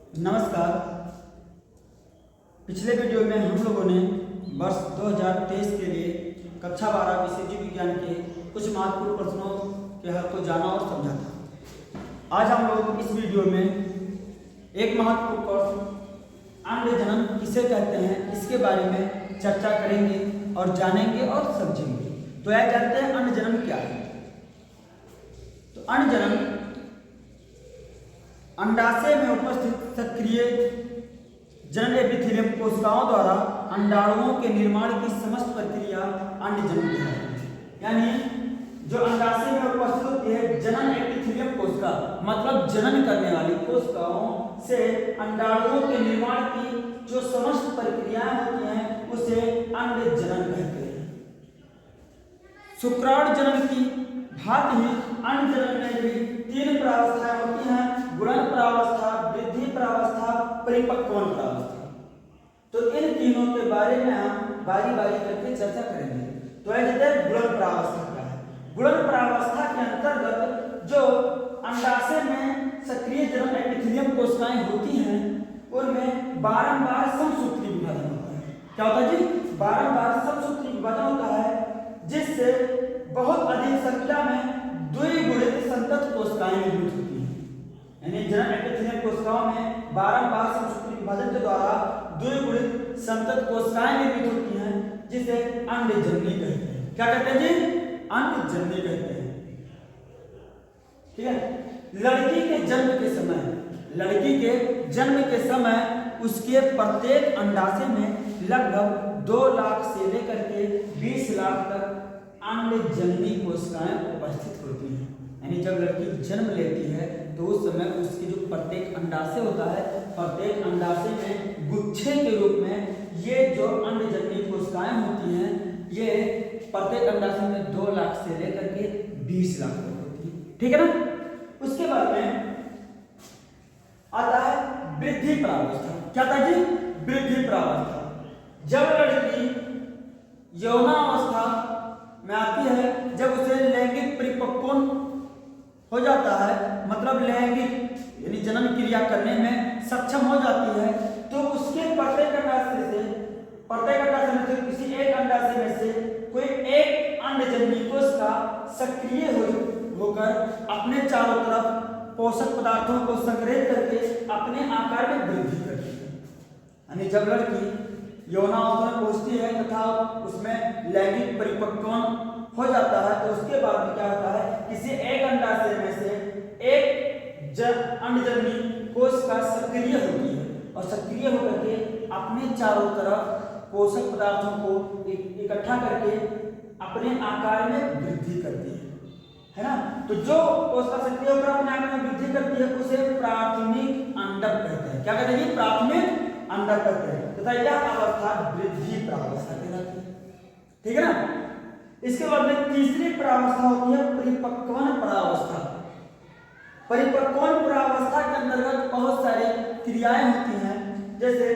नमस्कार। पिछले वीडियो में हम लोगों ने वर्ष 2023 के लिए कक्षा 12 विषय जीव विज्ञान के कुछ महत्वपूर्ण प्रश्नों के हल को जाना और समझा था। आज हम लोग इस वीडियो में एक महत्वपूर्ण प्रश्न अंड जनन किसे कहते हैं इसके बारे में चर्चा करेंगे और जानेंगे और समझेंगे। तो यह जानते हैं अंड जनन क्या है। तो अंड जनन अंडाशय में उपस्थित सक्रिय जनन एपिथेलियम कोशिकाओं द्वारा अंडाणुओं के निर्माण की समस्त प्रक्रिया अंडजनन है। यानी जो अंडाशय में उपस्थित होती है जनन एपिथेलियम कोशिका मतलब जनन करने वाली कोशिकाओं से अंडाणुओं के निर्माण की जो समस्त प्रक्रियाएं होती हैं उसे अंडजनन कहते हैं। शुक्राणु जनन की भांति ही अंडजनन में भी 3 प्रावस्थाएं होती हैं: गुणन प्रावस्था, वृद्धि प्रावस्था, परिपक्वन प्रावस्था। तो इन तीनों के बारे में हम बारी बारी करके चर्चा करेंगे। तो ऐसे गुणन प्रावस्था क्या है। गुणन प्रावस्था के अंतर्गत जो अंडाशय में सक्रिय जनन एपिथेलियम कोशिकाएं होती हैं उनमें बारंबार समसूत्री विभाजन होता है। क्या होता है जी? बारंबार समसूत्री विभाजन होता है जिससे बहुत अधिक संख्या में द्विगुणित संतत कोशिकाएं निर्मित होती हैं। यानी जनन एपिथेलियम कोशिकाओं में बारंबार समसूत्री विभाजन के द्वारा द्विगुणित संतत कोशिकाएं निर्मित होती हैं जिसे अंडजननी कहते हैं। क्या कहते हैं जी? अंडजननी कहते हैं। ठीक है। लड़की के जन्म के समय उसके प्रत्येक अंडाशय में लगभग 2 लाख से लेकर के 20 लाख तक अंडजननी कोशिकाएं उपस्थित होती हैं। यानी जब लड़की जन्म लेती है तो उस समय उसकी जो प्रत्येक अंडाशय होता है, प्रत्येक अंडाशय में गुच्छे के रूप में ये जो अंडजननी कोशिकाएं होती हैं ये प्रत्येक अंडाशय में 2 लाख से लेकर के 20 लाख तक होती है। ठीक है ना। उसके बाद में आता है वृद्धि प्रावस्था। क्या था जी? वृद्धि प्रावस्था। जब लड़की यौनावस्था में आती है, जब उसे लैंगिक परिपक्वन हो जाता है मतलब लैंगिक यानी जनन क्रिया करने में सक्षम हो जाती है तो उसके प्रत्येक अंडाशय में से किसी एक अंडाशय में से कोई एक अंडजननी कोशिका सक्रिय होकर अपने चारों तरफ पोषक पदार्थों को संग्रहित करके अपने आकार में वृद्धि करती है। यानी जब लड़की यौनावस्था में पहुंचती है तथा उसमें लैंगिक परिपक्वन हो जाता है तो उसके बाद में क्या होता है, किसी एक अंडाशय में से एक अंडजननी कोशिका सक्रिय होती है और सक्रिय होकर के अपने चारों तरफ पोषक पदार्थों को इकट्ठा करके अपने आकार में वृद्धि करती है ना। तो जो कोशिका सक्रिय होकर अपने आकार में वृद्धि करती है उसे प्राथमिक अंडक कहते हैं। क्या कहते हैं? प्राथमिक अंडक कहते हैं तथा यह अवस्था वृद्धि प्रावस्था कहलाती है। ठीक है ना। इसके बाद में तीसरी प्रावस्था होती है परिपक्वन प्रावस्था। परिपक्वन प्रावस्था के अंतर्गत बहुत सारी क्रियाएं होती हैं। जैसे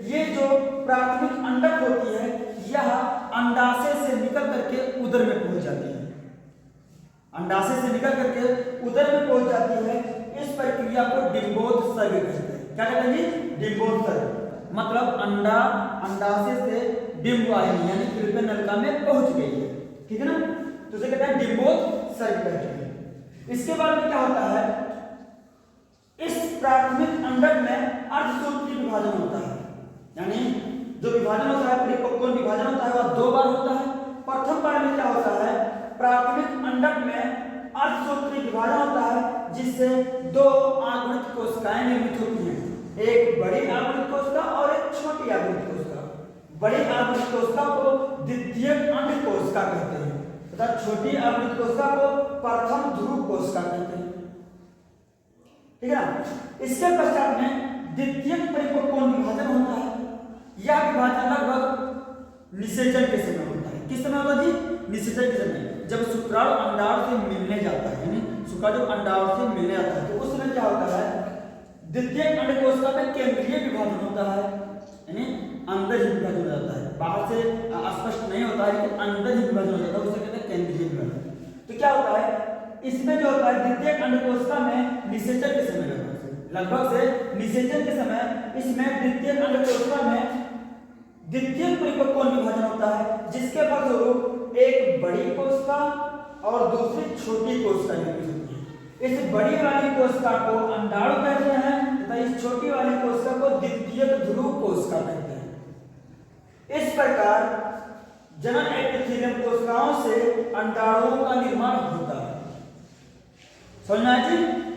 ये जो प्राथमिक अंडक होती है यह अंडाशय से निकल करके उदर में पहुंच जाती है। अंडाशय से निकल करके उदर में पहुंच जाती है। इस प्रक्रिया को डिंबोत्सर्ग कहते हैं। क्या कहते हैं जी? डिंबोत्सर्ग मतलब अंडाशय से डिंब वाहिनी यानी कृपया नलिका में पहुंच गई है। ठीक है ना। तो उसे कहते हैं डिंबोत्सर्ग कहते हैं। इसके बाद में क्या होता है, इस प्राथमिक अंडक में अर्धसूत्री विभाजन होता है। यानी जो विभाजन होता है परिपक्वन विभाजन होता है वह 2 बार होता है। प्रथम बार में क्या होता है, प्राथमिक अंडक में अर्धसूत्री विभाजन होता है जिससे 2 आगुणित कोशिकाएं निर्मित होती हैं। एक बड़ी आगुणित कोशिका और एक छोटी आगुणित कोशिका। बड़ी आगुणित कोशिका को द्वितीयक अंड कोशिका कहते हैं तथा छोटी आगुणित कोशिका को प्रथम ध्रुव कोशिका कहते हैं। ठीक है ना। इसके पश्चात में द्वितीयक परिपक्वन विभाजन होता है। यह विभाजन लगभग निषेचन के समय होता है। किस समय होता है जी? निषेचन के समय जब शुक्राणु अंडाणु से मिलने जाता है यानी शुक्राणु अंडाणु से मिलने आता है तो उस समय क्या होता है, द्वितीयक अंड कोशिका में केंद्रीय विभाजन होता है यानी अंदर ही विभाजन हो जाता है। बाहर से स्पष्ट नहीं होता है लेकिन अंदर ही विभाजन हो जाता है, उसे कहते हैं केंद्रीय विभाजन। तो क्या होता है इसमें जो होता है द्वितीयक अंड कोशिका में निषेचन के समय लगता है लगभग से निषेचन के समय इसमें द्वितीयक अंड कोशिका में द्वितीयक परिपक्व विभाजन होता है, जिसके फलस्वरूप एक बड़ी कोशिका और दूसरी छोटी कोशिका निर्मित होती है। इस बड़ी वाली कोशिका को अंडाणु कहते हैं तथा इस छोटी वाली कोशिका को द्वितीयक ध्रुव कोशिका कहते हैं। इस प्रकार जनन एपिथेलियम कोशिकाओं से अंडाणुओं का निर्माण होता है। समझना जी।